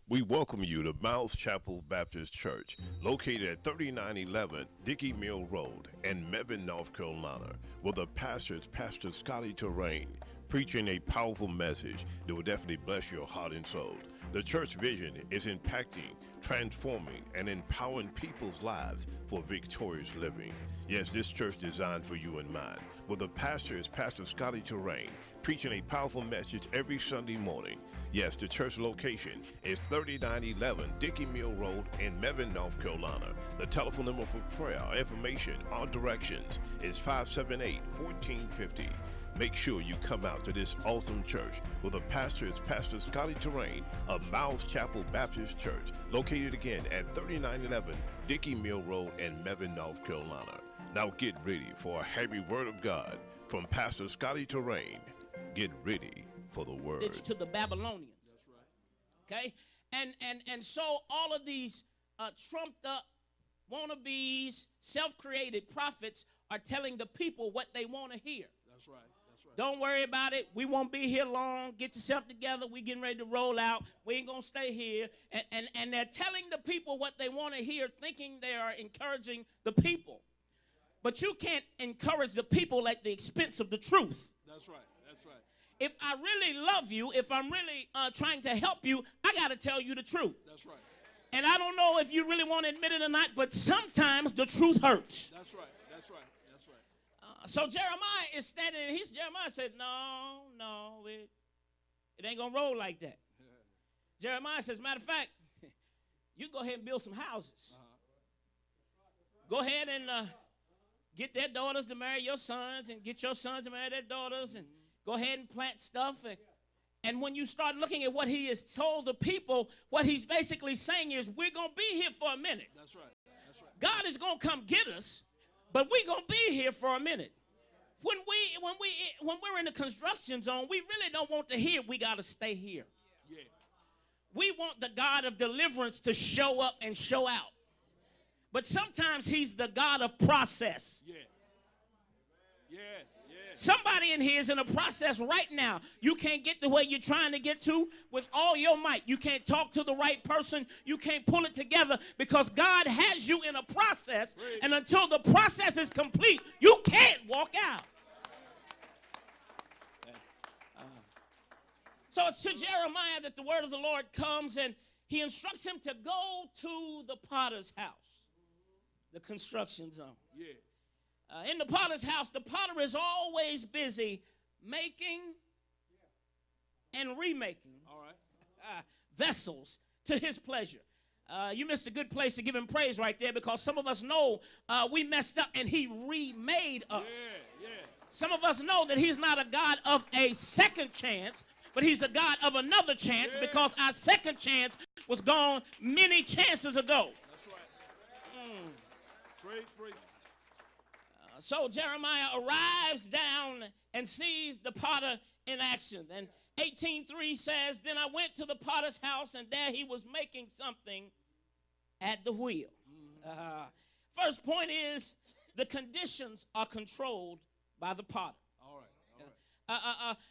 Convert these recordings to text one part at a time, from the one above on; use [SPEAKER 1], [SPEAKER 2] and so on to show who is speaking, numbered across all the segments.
[SPEAKER 1] We welcome you to Miles Chapel Baptist Church, located at 3911 Dickey Mill Road in Mebane, North Carolina, where the pastor is Pastor Scotty Terrain, preaching a powerful message that will definitely bless your heart and soul. The church vision is impacting, transforming, and empowering people's lives for victorious living. Yes, this church designed for you and mine, where the pastor is Pastor Scotty Terrain, preaching a powerful message every Sunday morning. Yes, the church location is 3911 Dickey Mill Road in Mebane, North Carolina. The telephone number for prayer, information, or directions is 578-1450. Make sure you come out to this awesome church where the pastor is Pastor Scotty Terrain of Miles Chapel Baptist Church, located again at 3911 Dickey Mill Road in Mebane, North Carolina. Now get ready for a heavy word of God from Pastor Scotty Terrain. Get ready for the word.
[SPEAKER 2] It's to the Babylonians. That's right. Okay? And so all of these trumped up wannabes, self-created prophets are telling the people what they want to hear.
[SPEAKER 3] That's right. That's right.
[SPEAKER 2] Don't worry about it. We won't be here long. Get yourself together. We getting ready to roll out. We ain't going to stay here. And they're telling the people what they want to hear, thinking they are encouraging the people. But you can't encourage the people at the expense of the truth.
[SPEAKER 3] That's right. That's right.
[SPEAKER 2] If I really love you, if I'm really trying to help you, I got to tell you the truth.
[SPEAKER 3] That's right.
[SPEAKER 2] And I don't know if you really want to admit it or not, but sometimes the truth hurts.
[SPEAKER 3] That's right. That's right. That's right.
[SPEAKER 2] So Jeremiah is standing, and Jeremiah said, no, it ain't going to roll like that. Yeah. Jeremiah says, matter of fact, you go ahead and build some houses. Go ahead and get their daughters to marry your sons, and get your sons to marry their daughters, and go ahead and plant stuff. And when you start looking at what he has told the people, what he's basically saying is, we're going to be here for a minute.
[SPEAKER 3] That's right. That's right.
[SPEAKER 2] God is going to come get us, but we're going to be here for a minute. When we're in the construction zone, we really don't want to hear we got to stay here.
[SPEAKER 3] Yeah.
[SPEAKER 2] We want the God of deliverance to show up and show out. But sometimes he's the God of process.
[SPEAKER 3] Yeah. Yeah. Yeah.
[SPEAKER 2] Somebody in here is in a process right now. You can't get to where you're trying to get to with all your might. You can't talk to the right person. You can't pull it together because God has you in a process. Great. And until the process is complete, you can't walk out. So it's to Jeremiah that the word of the Lord comes, and he instructs him to go to the potter's house, the construction zone.
[SPEAKER 3] Yeah.
[SPEAKER 2] In the potter's house, the potter is always busy making and remaking
[SPEAKER 3] all right.
[SPEAKER 2] Vessels to his pleasure. You missed a good place to give him praise right there, because some of us know we messed up and he remade us.
[SPEAKER 3] Yeah, yeah.
[SPEAKER 2] Some of us know that he's not a God of a second chance, but he's a God of another chance, because our second chance was gone many chances ago.
[SPEAKER 3] That's right. Great.
[SPEAKER 2] So Jeremiah arrives down and sees the potter in action. And 18:3 says, then I went to the potter's house, and there he was making something at the wheel. First point is, the conditions are controlled by the potter.
[SPEAKER 3] All right.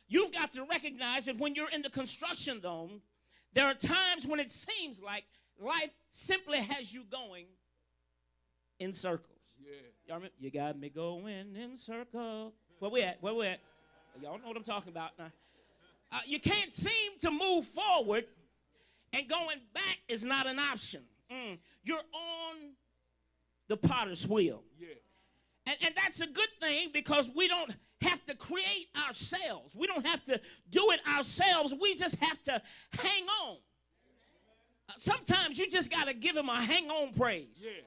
[SPEAKER 2] You've got to recognize that when you're in the construction zone, there are times when it seems like life simply has you going in circles.
[SPEAKER 3] Yeah.
[SPEAKER 2] Y'all remember? You got me going in circles. Where we at? Y'all know what I'm talking about now. You can't seem to move forward, and going back is not an option. You're on the potter's wheel.
[SPEAKER 3] Yeah.
[SPEAKER 2] And that's a good thing, because we don't have to create ourselves. We don't have to do it ourselves. We just have to hang on. Sometimes you just got to give him a hang on praise.
[SPEAKER 3] Yeah.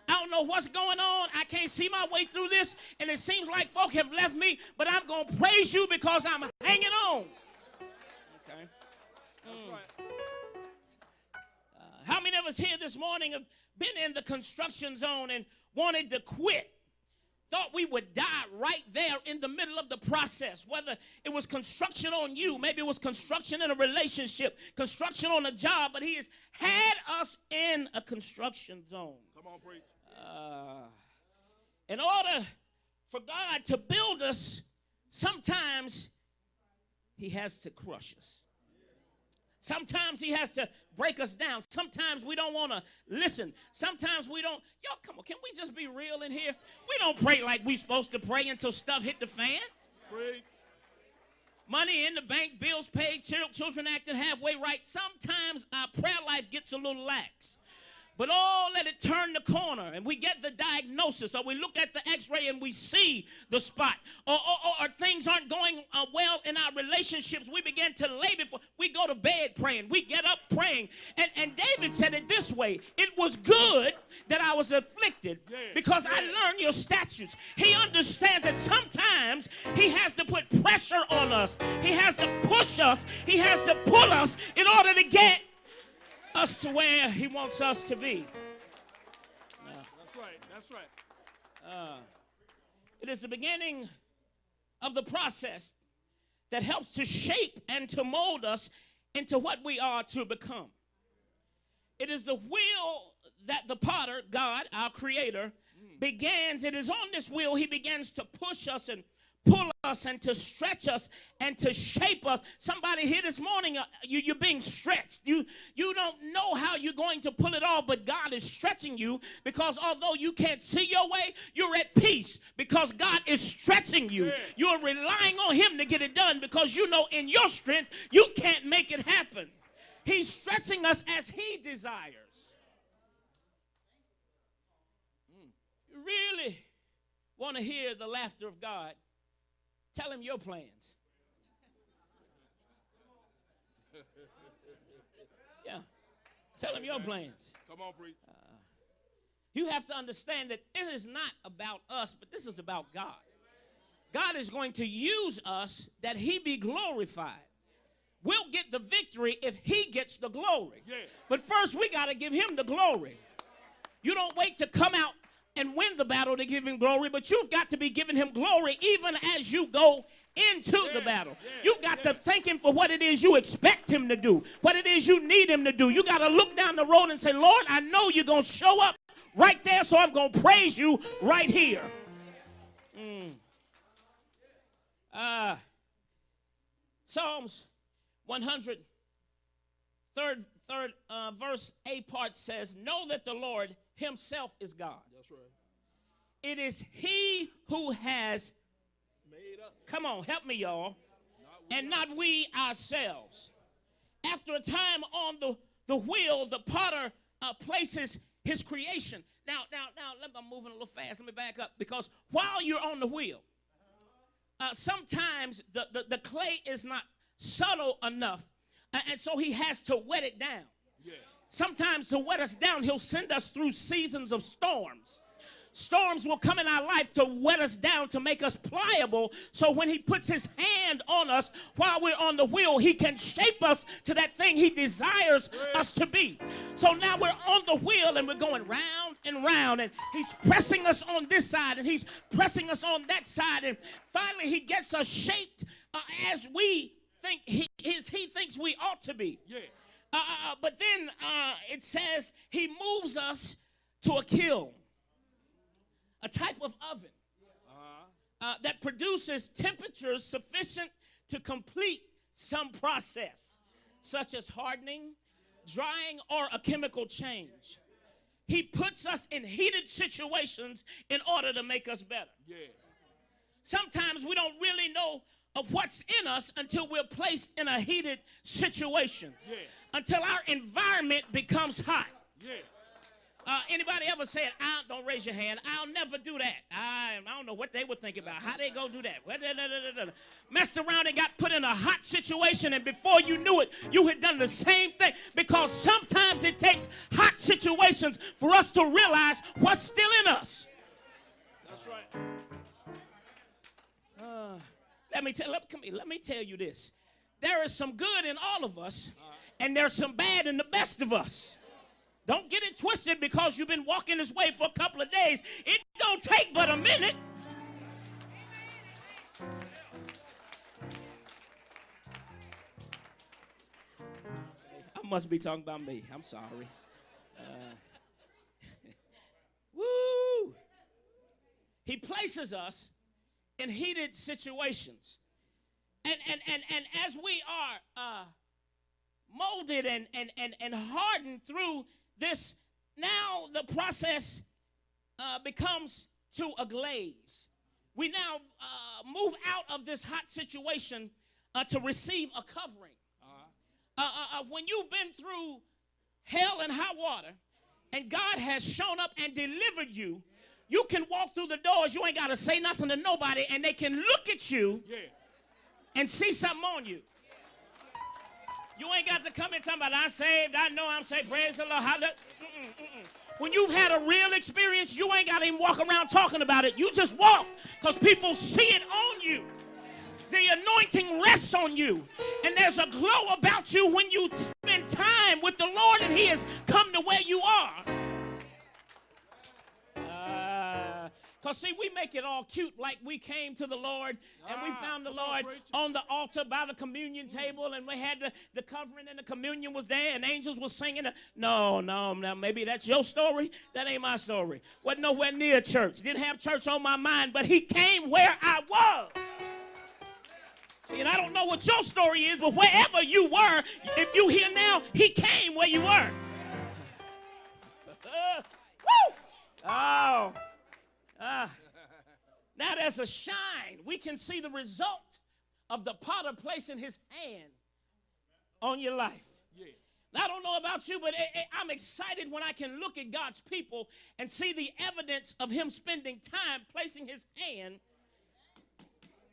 [SPEAKER 2] I don't know what's going on. I can't see my way through this, and it seems like folk have left me, but I'm going to praise you because I'm hanging on. Okay.
[SPEAKER 3] That's right.
[SPEAKER 2] How many of us here this morning have been in the construction zone and wanted to quit? Thought we would die right there in the middle of the process, whether it was construction on you, maybe it was construction in a relationship, construction on a job, but he has had us in a construction zone.
[SPEAKER 3] Come on, preach.
[SPEAKER 2] In order for God to build us, sometimes he has to crush us. Sometimes he has to break us down. Sometimes we don't want to listen. Sometimes we don't. Y'all, come on, can we just be real in here? We don't pray like we supposed to pray until stuff hit the fan.
[SPEAKER 3] Preach.
[SPEAKER 2] Money in the bank, bills paid, children acting halfway right. Sometimes our prayer life gets a little lax. But oh, let it turn the corner and we get the diagnosis, or we look at the x-ray and we see the spot, or things aren't going well in our relationships. We begin to lay before. We go to bed praying. We get up praying. And David said it this way: it was good that I was afflicted because I learned your statutes. He understands that sometimes he has to put pressure on us. He has to push us. He has to pull us in order to get us to where he wants us to be.
[SPEAKER 3] That's right. That's right.
[SPEAKER 2] It is the beginning of the process that helps to shape and to mold us into what we are to become. It is the wheel that the potter, God, our creator, begins. It is on this wheel he begins to push us and pull us and to stretch us and to shape us. Somebody here this morning, you're being stretched. You don't know how you're going to pull it off, but God is stretching you, because although you can't see your way, you're at peace because God is stretching you. You're relying on him to get it done because you know in your strength you can't make it happen. He's stretching us as he desires. You really want to hear the laughter of God? Tell him your plans. Yeah. Tell him your plans.
[SPEAKER 3] Come on, preach.
[SPEAKER 2] You have to understand that it is not about us, but this is about God. God is going to use us that he be glorified. We'll get the victory if he gets the glory.
[SPEAKER 3] Yeah.
[SPEAKER 2] But first, we got to give him the glory. You don't wait to come out and win the battle to give him glory, but you've got to be giving him glory even as you go into the battle. You've got to thank him for what it is you expect him to do, what it is you need him to do. You got to look down the road and say, Lord, I know you're going to show up right there, so I'm going to praise you right here. Psalms 100, third verse, A part says, know that the Lord himself is God.
[SPEAKER 3] That's right.
[SPEAKER 2] It is he who has
[SPEAKER 3] Made us.
[SPEAKER 2] Come on, help me, y'all. Not we ourselves. After a time on the wheel, the potter places his creation. Now, I'm moving a little fast. Let me back up, because while you're on the wheel, sometimes the clay is not subtle enough, and so he has to wet it down.
[SPEAKER 3] Yeah.
[SPEAKER 2] Sometimes to wet us down, he'll send us through seasons of storms. Storms will come in our life to wet us down, to make us pliable, so when he puts his hand on us while we're on the wheel, he can shape us to that thing he desires us to be. So now we're on the wheel and we're going round and round, and he's pressing us on this side and he's pressing us on that side, and finally he gets us shaped as we think he thinks we ought to be.
[SPEAKER 3] Yeah.
[SPEAKER 2] But then it says he moves us to a kiln, a type of oven that produces temperatures sufficient to complete some process, such as hardening, drying, or a chemical change. He puts us in heated situations in order to make us better.
[SPEAKER 3] Yeah.
[SPEAKER 2] Sometimes we don't really know of what's in us until we're placed in a heated situation.
[SPEAKER 3] Yeah.
[SPEAKER 2] Until our environment becomes hot.
[SPEAKER 3] Yeah.
[SPEAKER 2] Anybody ever said, don't raise your hand, I'll never do that. I don't know what they would think about. How they go do that? Messed around and got put in a hot situation, and before you knew it, you had done the same thing. Because sometimes it takes hot situations for us to realize what's still in us.
[SPEAKER 3] That's right.
[SPEAKER 2] Let me tell you this. There is some good in all of us, and there's some bad in the best of us. Don't get it twisted because you've been walking this way for a couple of days. It don't take but a minute. I must be talking about me. I'm sorry. Woo! He places us in heated situations. And as we are molded and hardened through this. Now the process becomes to a glaze. We now move out of this hot situation to receive a covering. When you've been through hell and hot water and God has shown up and delivered you, you can walk through the doors. You ain't got to say nothing to nobody, and they can look at you and see something on you. You ain't got to come in talking about, I'm saved, I know I'm saved, praise the Lord. When you've had a real experience, you ain't got to even walk around talking about it. You just walk because people see it on you. The anointing rests on you. And there's a glow about you when you spend time with the Lord and he has come to where you are. Because, see, we make it all cute like we came to the Lord and we found the Lord on the altar by the communion table and we had the covering and the communion was there and angels were singing. No, maybe that's your story. That ain't my story. Wasn't nowhere near church. Didn't have church on my mind, but he came where I was. See, and I don't know what your story is, but wherever you were, if you here now, he came where you were. Woo! Oh. Now there's a shine. We can see the result of the potter placing his hand on your life. Yeah. Now, I don't know about you, but I'm excited when I can look at God's people and see the evidence of him spending time placing his hand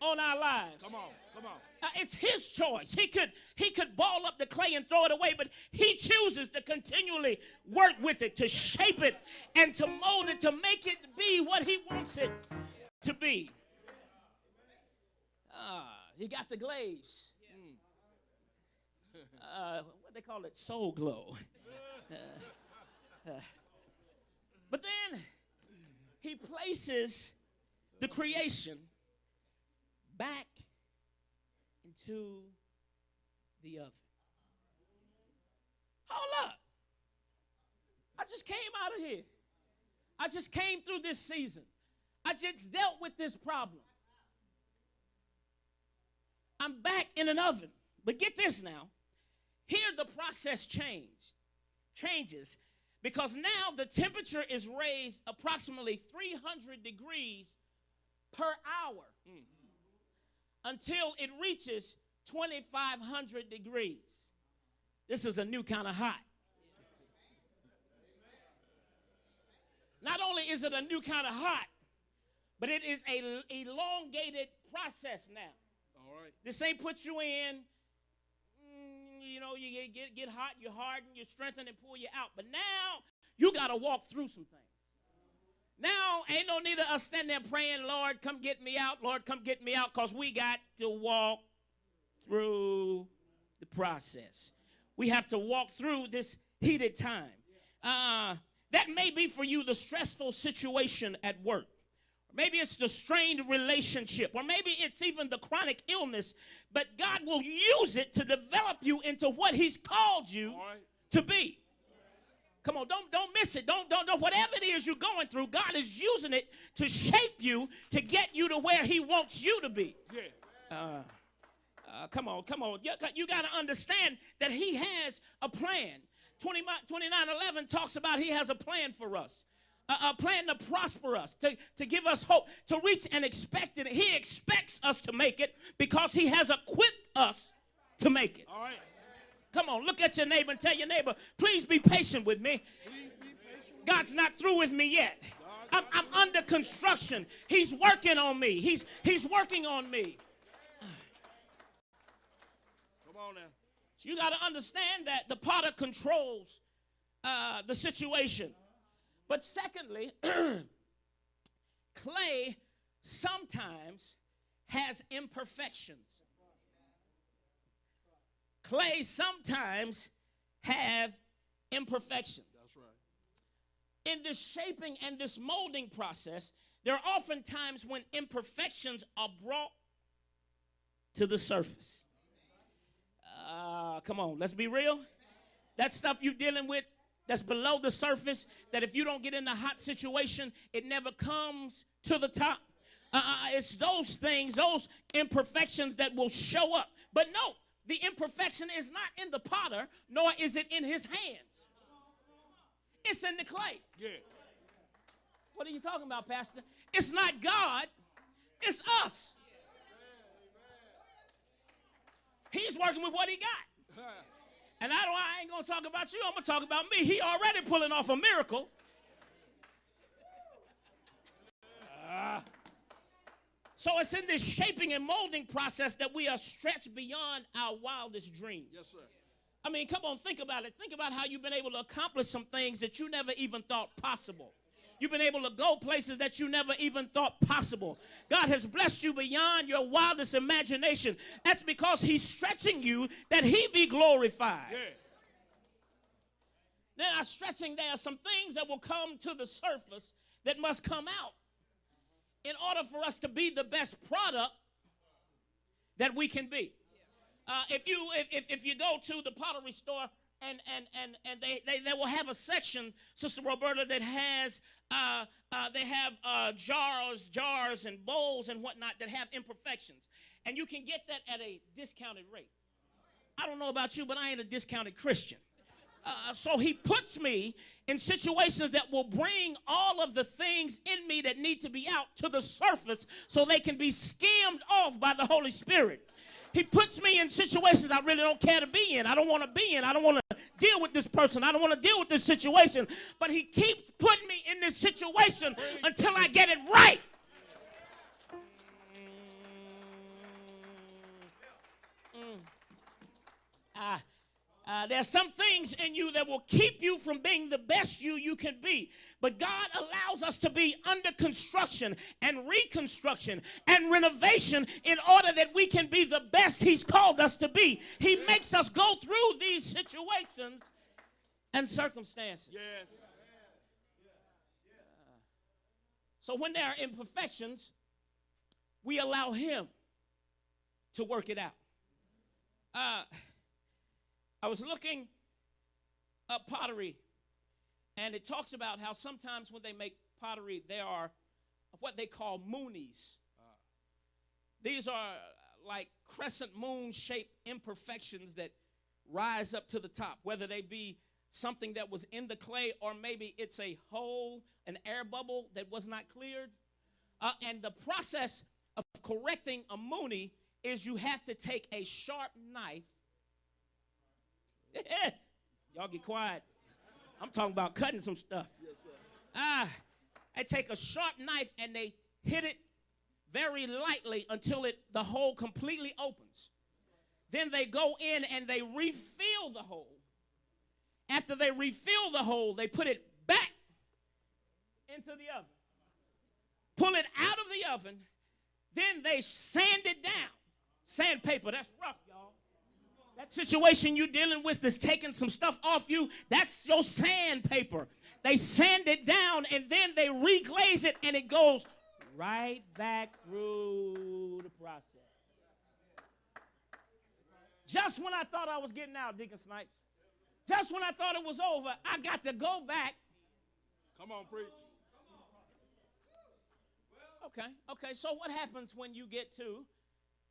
[SPEAKER 2] on our lives. Come on. It's his choice. He could ball up the clay and throw it away, but he chooses to continually work with it, to shape it, and to mold it, to make it be what he wants it to be. He got the glaze. What they call it? Soul glow. But then he places the creation back into the oven. Hold up. I just came out of here. I just came through this season. I just dealt with this problem. I'm back in an oven. But get this now. Here the process changes because now the temperature is raised approximately 300 degrees per hour until it reaches 2,500 degrees. This is a new kind of hot. Not only is it a new kind of hot, but it is a elongated process now. All right. This ain't put you in, you get hot, you harden, you strengthen and pull you out. But now you got to walk through some things. Now ain't no need of us standing there praying, Lord, come get me out. Lord, come get me out, because we got to walk through the process. We have to walk through this heated time. That may be for you the stressful situation at work. Maybe it's the strained relationship, or maybe it's even the chronic illness, but God will use it to develop you into what he's called you to be. Come on, don't miss it. Don't, whatever it is you're going through, God is using it to shape you, to get you to where he wants you to be. Yeah. Come on. You got to understand that he has a plan. 29:11 talks about he has a plan for us. A plan to prosper us, to give us hope, to reach an expected. He expects us to make it because he has equipped us to make it. All right. Come on, look at your neighbor and tell your neighbor, please be patient with me. God's not through with me yet. I'm under construction. He's working on me. He's working on me. Come on now. So you got to understand that the potter controls the situation. But secondly, clay sometimes has imperfections. Clay sometimes have imperfections. That's right. In this shaping and this molding process, there are often times when imperfections are brought to the surface. Come on, let's be real. That stuff you're dealing with that's below the surface, that if you don't get in a hot situation, it never comes to the top. It's those things, those imperfections that will show up. But no, The imperfection is not in the potter, nor is it in his hands. It's in the clay.
[SPEAKER 3] Yeah.
[SPEAKER 2] What are you talking about, Pastor? It's not God, it's us. He's working with what he got. And I ain't going to talk about you. I'm going to talk about me. He already pulling off a miracle. So it's in this shaping and molding process that we are stretched beyond our wildest dreams.
[SPEAKER 3] Yes, sir.
[SPEAKER 2] I mean, come on, think about it. Think about how you've been able to accomplish some things that you never even thought possible. You've been able to go places that you never even thought possible. God has blessed you beyond your wildest imagination. That's because he's stretching you that he be glorified.
[SPEAKER 3] Yeah.
[SPEAKER 2] Then our stretching, there are some things that will come to the surface that must come out in order for us to be the best product that we can be. If you go to the pottery store and they will have a section, Sister Roberta, that has they have jars and bowls and whatnot that have imperfections, and you can get that at a discounted rate. I don't know about you, but I ain't a discounted Christian. So he puts me in situations that will bring all of the things in me that need to be out to the surface so they can be skimmed off by the Holy Spirit. He puts me in situations I really don't care to be in. I don't want to be in. I don't want to deal with this person. I don't want to deal with this situation. But he keeps putting me in this situation until I get it right. There's some things in you that will keep you from being the best you can be. But God allows us to be under construction and reconstruction and renovation in order that we can be the best he's called us to be. He makes us go through these situations and circumstances.
[SPEAKER 3] Yes.
[SPEAKER 2] So when there are imperfections, we allow him to work it out. I was looking up pottery, and it talks about how sometimes when they make pottery, there are what they call moonies. These are like crescent moon-shaped imperfections that rise up to the top, whether they be something that was in the clay or maybe it's a hole, an air bubble that was not cleared. And the process of correcting a moonie is you have to take a sharp knife. Y'all get quiet. I'm talking about cutting some stuff.
[SPEAKER 3] Yes, sir.
[SPEAKER 2] They take a sharp knife and they hit it very lightly until the hole completely opens. Then they go in and they refill the hole. After they refill the hole, they put it back into the oven. Pull it out of the oven. Then they sand it down. Sandpaper, that's rough, y'all. That situation you're dealing with is taking some stuff off you. That's your sandpaper. They sand it down, and then they reglaze it, and it goes right back through the process. Just when I thought I was getting out, Deacon Snipes, just when I thought it was over, I got to go back.
[SPEAKER 3] Come on, preach.
[SPEAKER 2] Okay, so what happens when you get to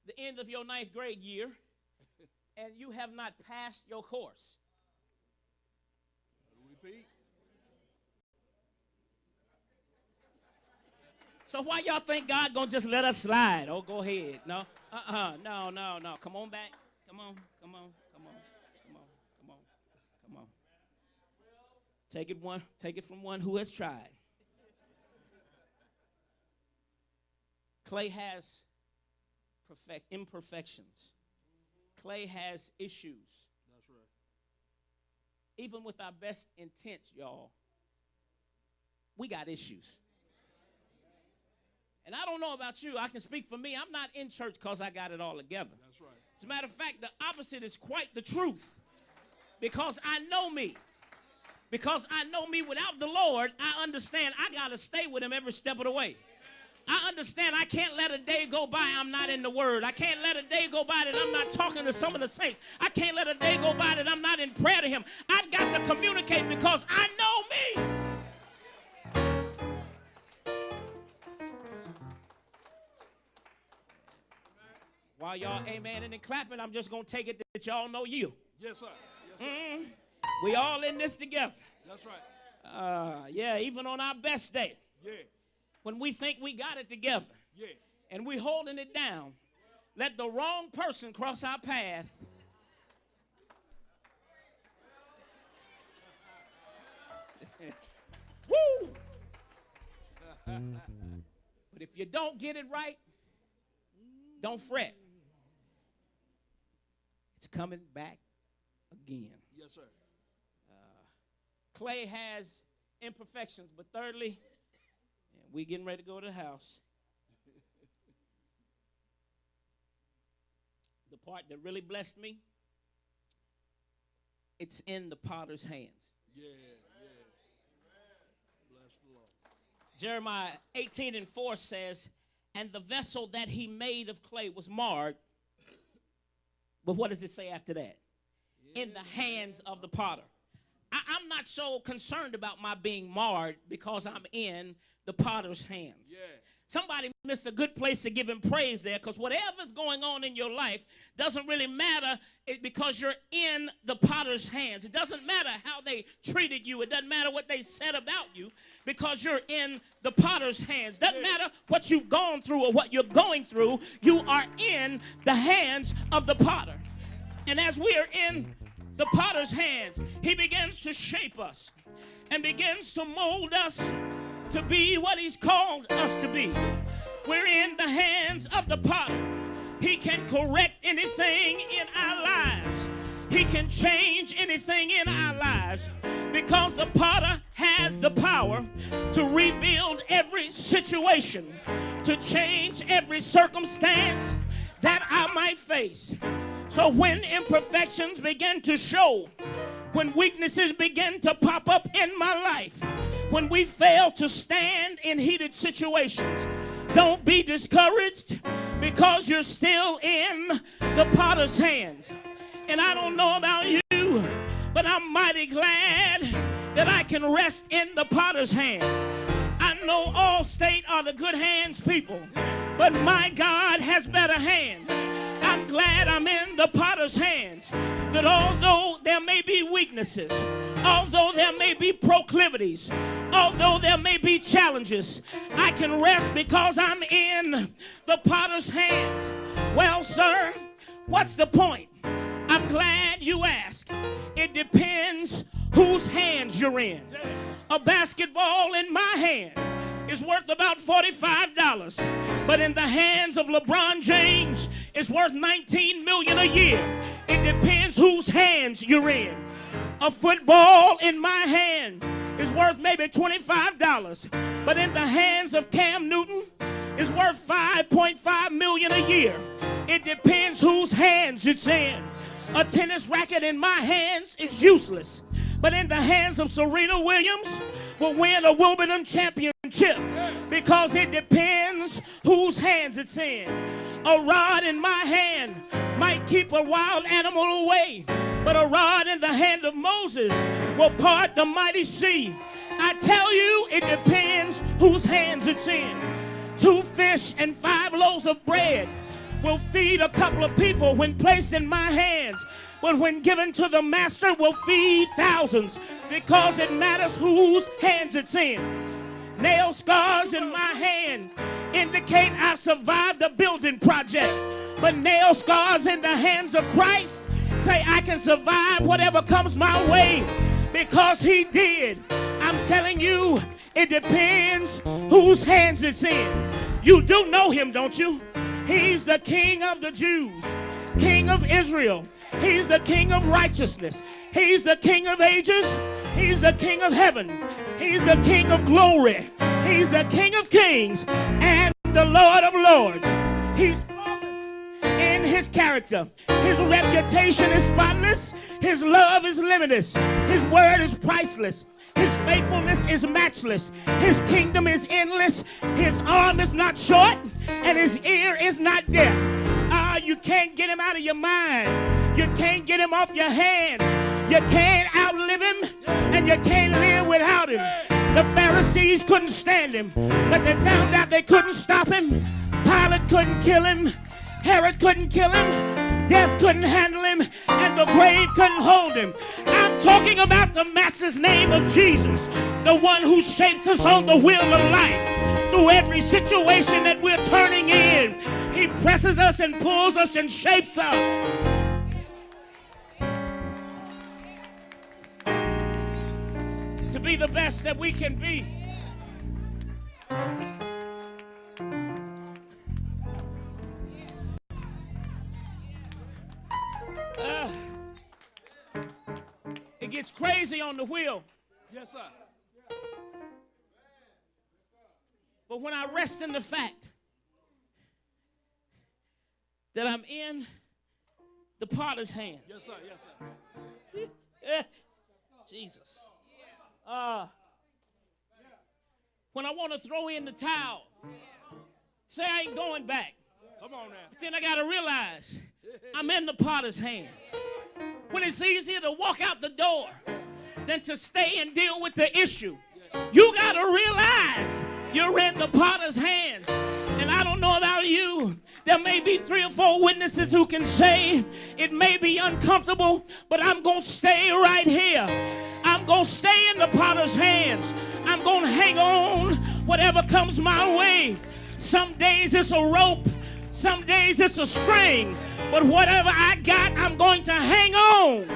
[SPEAKER 2] the end of your 9th grade year and you have not passed your course?
[SPEAKER 3] Repeat.
[SPEAKER 2] So why y'all think God gonna just let us slide? Oh, go ahead. No, no. Come on back. Come on. Take it from one who has tried. Clay has imperfections. Clay has issues.
[SPEAKER 3] That's right.
[SPEAKER 2] Even with our best intents, y'all, we got issues. And I don't know about you. I can speak for me. I'm not in church because I got it all together.
[SPEAKER 3] That's right.
[SPEAKER 2] As a matter of fact, the opposite is quite the truth. Because I know me. Because I know me without the Lord, I understand I got to stay with him every step of the way. I understand I can't let a day go by I'm not in the Word. I can't let a day go by that I'm not talking to some of the saints. I can't let a day go by that I'm not in prayer to him. I've got to communicate because I know me. While While y'all amen and clapping, I'm just going to take it that y'all know you.
[SPEAKER 3] Yes, sir. Yes, sir.
[SPEAKER 2] We all in this together.
[SPEAKER 3] That's right.
[SPEAKER 2] Yeah, even on our best day.
[SPEAKER 3] Yeah.
[SPEAKER 2] When we think we got it together.
[SPEAKER 3] Yeah.
[SPEAKER 2] And we holding it down. Let the wrong person cross our path. Woo! But if you don't get it right, don't fret. It's coming back again.
[SPEAKER 3] Yes, sir.
[SPEAKER 2] Clay has imperfections, but thirdly, we getting ready to go to the house. The part that really blessed me, it's in the potter's hands.
[SPEAKER 3] Yeah, yeah. Bless the Lord.
[SPEAKER 2] Jeremiah 18:4 says, and the vessel that he made of clay was marred. But what does it say after that? Yeah. In the hands of the potter. I'm not so concerned about my being marred because I'm in the potter's hands. Yeah. Somebody missed a good place to give him praise there, because whatever's going on in your life doesn't really matter because you're in the potter's hands. It doesn't matter how they treated you. It doesn't matter what they said about you, because you're in the potter's hands. Doesn't matter what you've gone through or what you're going through. You are in the hands of the potter. And as we are in the potter's hands, he begins to shape us and begins to mold us to be what he's called us to be. We're in the hands of the potter. He can correct anything in our lives. He can change anything in our lives, because the potter has the power to rebuild every situation, to change every circumstance that I might face. So when imperfections begin to show, when weaknesses begin to pop up in my life, when we fail to stand in heated situations, don't be discouraged, because you're still in the potter's hands. And I don't know about you, but I'm mighty glad that I can rest in the potter's hands. I know Allstate are the good hands people, but my God has better hands. I'm glad I'm in the potter's hands, that although there may be weaknesses, although there may be proclivities, although there may be challenges, I can rest because I'm in the potter's hands. Well, sir, what's the point? I'm glad you asked. It depends whose hands you're in. A basketball in my hand is worth about $45, but in the hands of LeBron James, it's worth $19 million a year. It depends whose hands you're in. A football in my hand is worth maybe $25, but in the hands of Cam Newton, it's worth $5.5 million a year. It depends whose hands it's in. A tennis racket in my hands is useless, but in the hands of Serena Williams will win a Wimbledon championship, because it depends whose hands it's in. A rod in my hand might keep a wild animal away, but a rod in the hand of Moses will part the mighty sea. I tell you, it depends whose hands it's in. 2 fish and 5 loaves of bread will feed a couple of people when placed in my hands, but when given to the master will feed thousands, because it matters whose hands it's in. Nail scars in my hand indicate I survived a building project, but nail scars in the hands of Christ say I can survive whatever comes my way, because he did. I'm telling you, it depends whose hands it's in. You do know him, don't you? He's the King of the Jews, King of Israel. He's the King of righteousness. He's the King of ages. He's the King of heaven. He's the King of glory. He's the King of kings and the Lord of lords. He's in his character. His reputation is spotless. His love is limitless. His word is priceless. His faithfulness is matchless. His kingdom is endless. His arm is not short, and his ear is not deaf. You can't get him out of your mind. You can't get him off your hands. You can't outlive him, and you can't live without him. The Pharisees couldn't stand him, but they found out they couldn't stop him. Pilate couldn't kill him. Herod couldn't kill him, death couldn't handle him, and the grave couldn't hold him. I'm talking about the master's name of Jesus, the one who shapes us on the wheel of life. Through every situation that we're turning in, he presses us and pulls us and shapes us. To be the best that we can be. It gets crazy on the wheel.
[SPEAKER 3] Yes, sir.
[SPEAKER 2] But when I rest in the fact that I'm in the potter's hands.
[SPEAKER 3] Yes, sir. Yes, sir.
[SPEAKER 2] Jesus. When I want to throw in the towel, say I ain't going back.
[SPEAKER 3] Come on now.
[SPEAKER 2] But then I got to realize I'm in the potter's hands. When it's easier to walk out the door than to stay and deal with the issue, you got to realize you're in the potter's hands. And I don't know about you. There may be 3 or 4 witnesses who can say it may be uncomfortable, but I'm going to stay right here. I'm going to stay in the potter's hands. I'm going to hang on whatever comes my way. Some days it's a rope. Some days it's a string. But whatever I got, I'm going to hang on.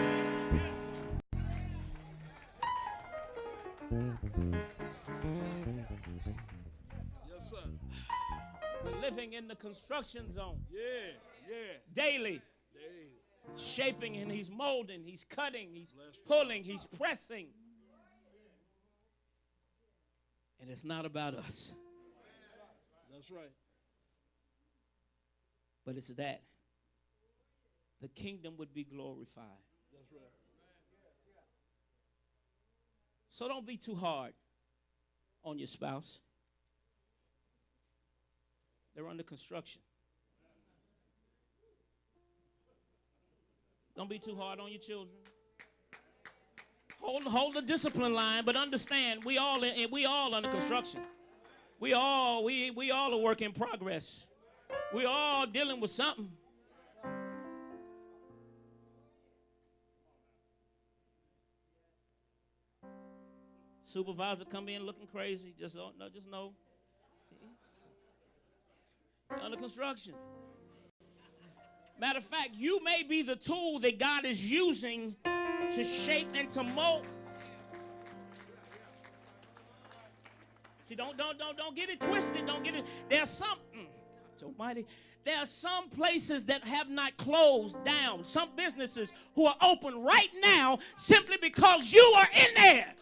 [SPEAKER 3] Yes, sir.
[SPEAKER 2] We're living in the construction zone.
[SPEAKER 3] Yeah.
[SPEAKER 2] Daily. Shaping and he's molding, he's cutting, he's pulling, he's pressing. And it's not about us.
[SPEAKER 3] That's right.
[SPEAKER 2] But it's that the kingdom would be glorified.
[SPEAKER 3] That's right.
[SPEAKER 2] So don't be too hard on your spouse. They're under construction. Don't be too hard on your children. Hold the discipline line, but understand we all under construction. We all a work in progress. We all dealing with something. Supervisor come in looking crazy. Just know. You're under construction. Matter of fact, you may be the tool that God is using to shape and to mold. See, don't get it twisted. Don't get it. There's something. God Almighty. There are some places that have not closed down. Some businesses who are open right now simply because you are in there.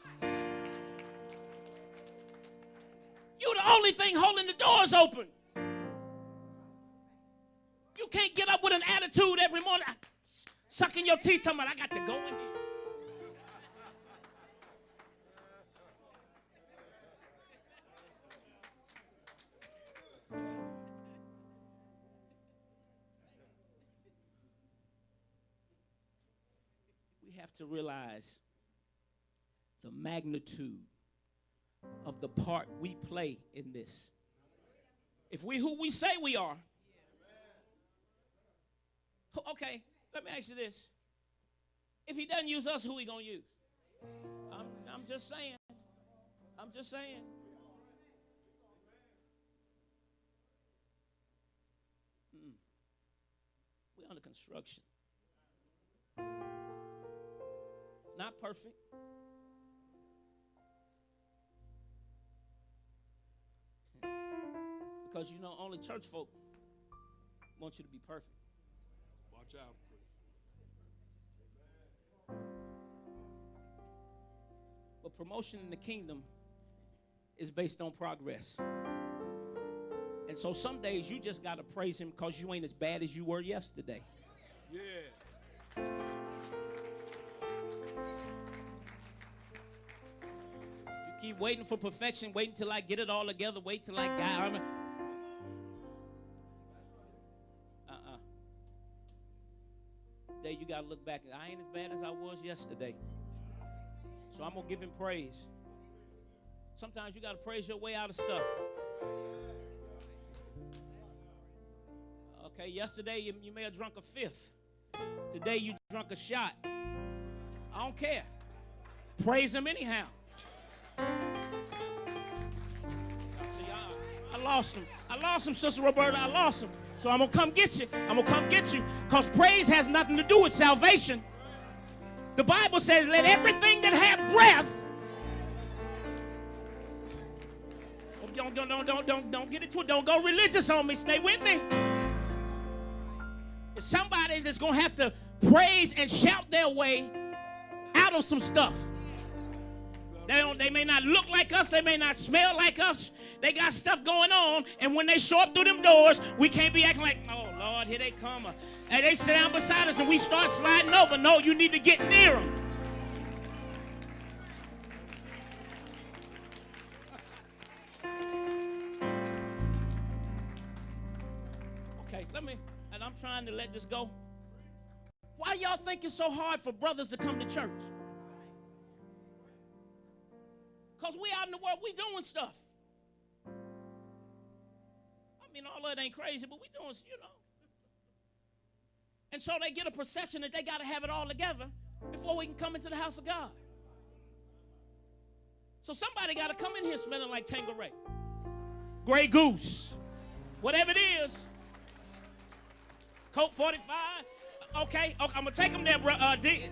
[SPEAKER 2] You're the only thing holding the doors open. You can't get up with an attitude every morning, sucking your teeth, talking about, I got to go in here. We have to realize the magnitude of the part we play in this. If we who we say we are. Okay, let me ask you this. If he doesn't use us, who he going to use? I'm just saying. I'm just saying. We're under construction. Not perfect. Because you know only church folk want you to be perfect.
[SPEAKER 3] Watch out.
[SPEAKER 2] But promotion in the kingdom is based on progress. And so some days you just got to praise him because you ain't as bad as you were yesterday.
[SPEAKER 3] Yeah.
[SPEAKER 2] You keep waiting for perfection, waiting till I get it all together, wait till I got Day you got to look back. I ain't as bad as I was yesterday. So I'm going to give him praise. Sometimes you got to praise your way out of stuff. Okay, yesterday you may have drunk a fifth. Today you drunk a shot. I don't care. Praise him anyhow. See, I lost him. I lost him, Sister Roberta. I lost him. So I'm going to come get you. I'm going to come get you. Because praise has nothing to do with salvation. The Bible says, let everything that have breath. Don't get into it. Don't go religious on me. Stay with me. It's somebody that's going to have to praise and shout their way out of some stuff. They may not look like us. They may not smell like us. They got stuff going on. And when they show up through them doors, we can't be acting like, oh, Lord, here they come. And they sit down beside us and we start sliding over. No, you need to get near them. Okay, and I'm trying to let this go. Why y'all think it's so hard for brothers to come to church? Because we out in the world, we doing stuff. I mean, all of it ain't crazy, but we doing, And so they get a perception that they got to have it all together before we can come into the house of God. So somebody got to come in here smelling like Tanqueray, Grey Goose, whatever it is, Colt 45. Okay, I'm going to take them there,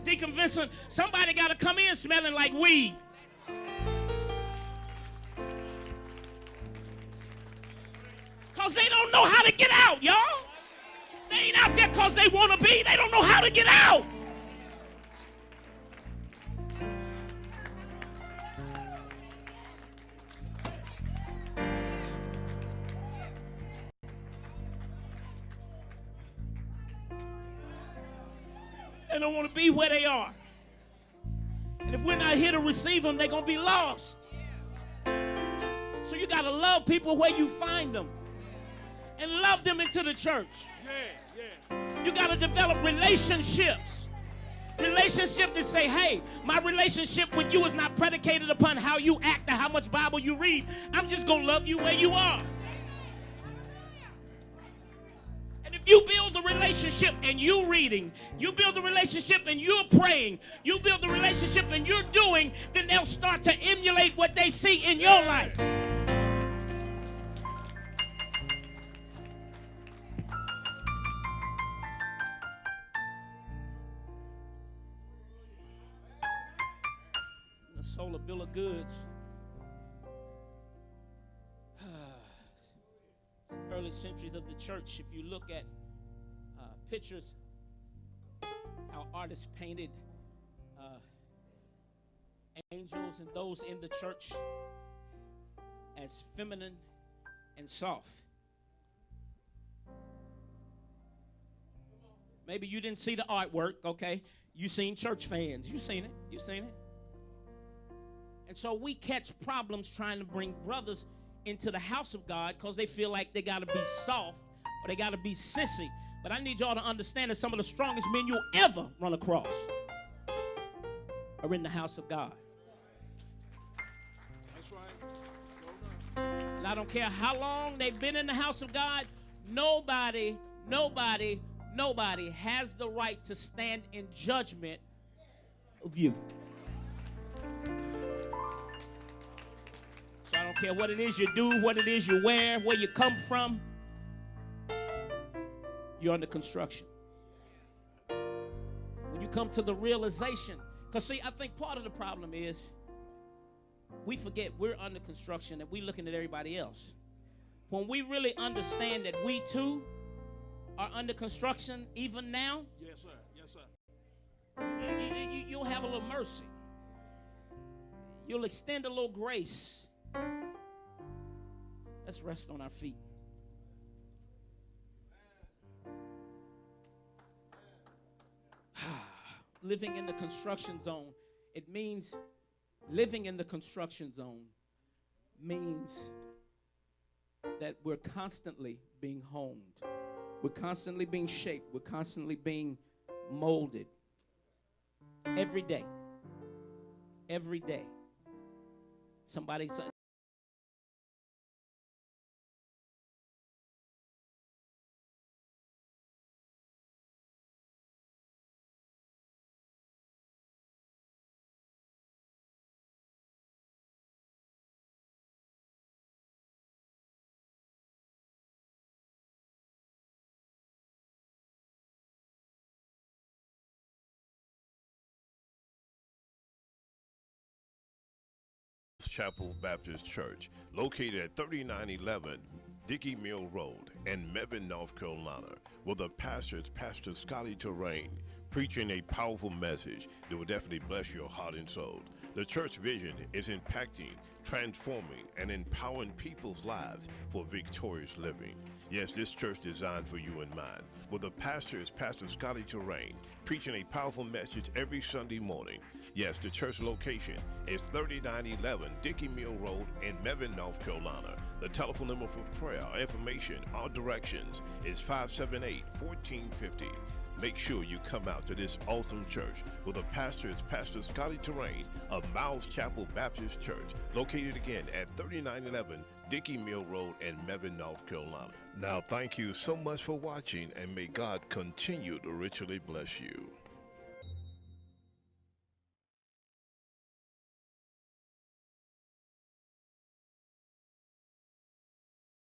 [SPEAKER 2] Deacon Vincent. Somebody got to come in smelling like weed. Because they don't know how to get out, y'all. They ain't out there because they want to be. They don't know how to get out. They don't want to be where they are. And if we're not here to receive them, they're going to be lost. So you got to love people where you find them. And love them into the church. You got to develop relationships. Relationships that say, hey, my relationship with you is not predicated upon how you act or how much Bible you read. I'm just going to love you where you are. And if you build a relationship and you reading, you build a relationship and you're praying, you build a relationship and you're doing, then they'll start to emulate what they see in your life. Sold a bill of goods. Early centuries of the church. If you look at pictures, how artists painted angels and those in the church as feminine and soft. Maybe you didn't see the artwork, okay? You seen church fans. You seen it. You seen it. And so we catch problems trying to bring brothers into the house of God because they feel like they got to be soft or they got to be sissy. But I need y'all to understand that some of the strongest men you'll ever run across are in the house of God.
[SPEAKER 3] That's right.
[SPEAKER 2] And I don't care how long they've been in the house of God, nobody has the right to stand in judgment of you. So I don't care what it is you do, what it is you wear, where you come from. You're under construction. When you come to the realization, because see, I think part of the problem is we forget we're under construction and we're looking at everybody else. When we really understand that we too are under construction even now,
[SPEAKER 3] yes, sir. Yes, sir.
[SPEAKER 2] You'll have a little mercy. You'll extend a little grace. Let's rest on our feet. Living in the construction zone. It means living in the construction zone means that we're constantly being honed. We're constantly being shaped. We're constantly being molded. Every day. Every day. Somebody said,
[SPEAKER 1] Chapel Baptist Church, located at 3911 Dickey Mill Road in Mebane, North Carolina, where the pastor is Pastor Scotty Terrain, preaching a powerful message that will definitely bless your heart and soul. The church vision is impacting, transforming, and empowering people's lives for victorious living. Yes, this church designed for you and mine, where the pastor is Pastor Scotty Terrain, preaching a powerful message every Sunday morning. Yes, the church location is 3911 Dickey Mill Road in Mebane, North Carolina. The telephone number for prayer, information, or directions is 578-1450. Make sure you come out to this awesome church where the pastor is Pastor Scotty Terrain of Miles Chapel Baptist Church, located again at 3911 Dickey Mill Road in Mebane, North Carolina. Now, thank you so much for watching, and may God continue to richly bless you.